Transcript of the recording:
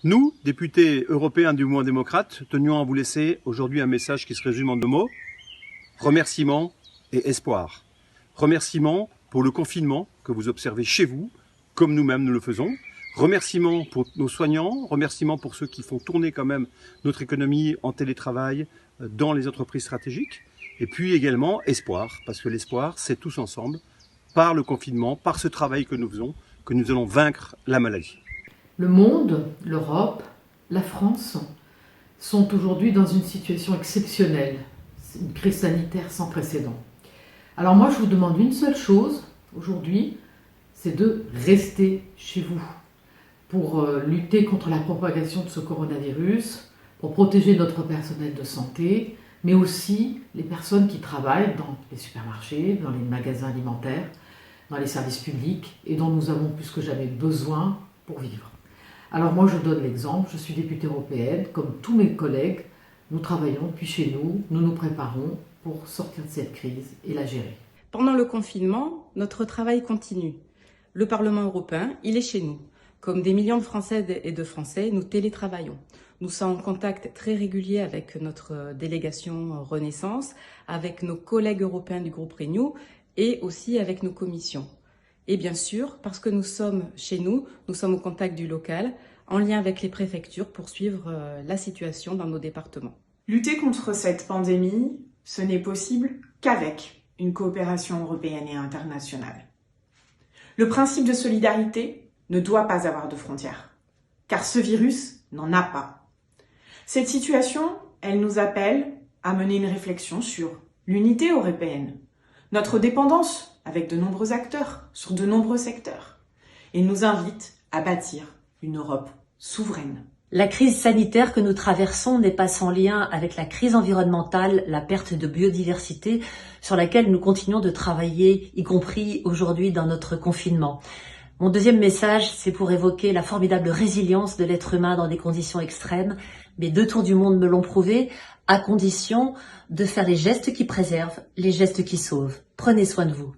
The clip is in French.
Nous, députés européens du Mouvement démocrate, tenions à vous laisser aujourd'hui un message qui se résume en 2 mots. Remerciement et espoir. Remerciement pour le confinement que vous observez chez vous, comme nous-mêmes nous le faisons. Remerciement pour nos soignants, remerciement pour ceux qui font tourner quand même notre économie en télétravail dans les entreprises stratégiques. Et puis également espoir, parce que l'espoir, c'est tous ensemble, par le confinement, par ce travail que nous faisons, que nous allons vaincre la maladie. Le monde, l'Europe, la France sont aujourd'hui dans une situation exceptionnelle, une crise sanitaire sans précédent. Alors moi, je vous demande une seule chose aujourd'hui, c'est de rester chez vous pour lutter contre la propagation de ce coronavirus, pour protéger notre personnel de santé, mais aussi les personnes qui travaillent dans les supermarchés, dans les magasins alimentaires, dans les services publics et dont nous avons plus que jamais besoin pour vivre. Alors moi je donne l'exemple, je suis députée européenne, comme tous mes collègues, nous travaillons depuis chez nous, nous nous préparons pour sortir de cette crise et la gérer. Pendant le confinement, notre travail continue. Le Parlement européen, il est chez nous. Comme des millions de Françaises et de Français, nous télétravaillons. Nous sommes en contact très régulier avec notre délégation Renaissance, avec nos collègues européens du groupe Renew et aussi avec nos commissions. Et bien sûr, parce que nous sommes chez nous, nous sommes au contact du local, en lien avec les préfectures pour suivre la situation dans nos départements. Lutter contre cette pandémie, ce n'est possible qu'avec une coopération européenne et internationale. Le principe de solidarité ne doit pas avoir de frontières, car ce virus n'en a pas. Cette situation, elle nous appelle à mener une réflexion sur l'unité européenne, notre dépendance avec de nombreux acteurs sur de nombreux secteurs, et nous invite à bâtir une Europe souveraine. La crise sanitaire que nous traversons n'est pas sans lien avec la crise environnementale, la perte de biodiversité sur laquelle nous continuons de travailler, y compris aujourd'hui dans notre confinement. Mon deuxième message, c'est pour évoquer la formidable résilience de l'être humain dans des conditions extrêmes. Mes 2 tours du monde me l'ont prouvé, à condition de faire les gestes qui préservent, les gestes qui sauvent. Prenez soin de vous.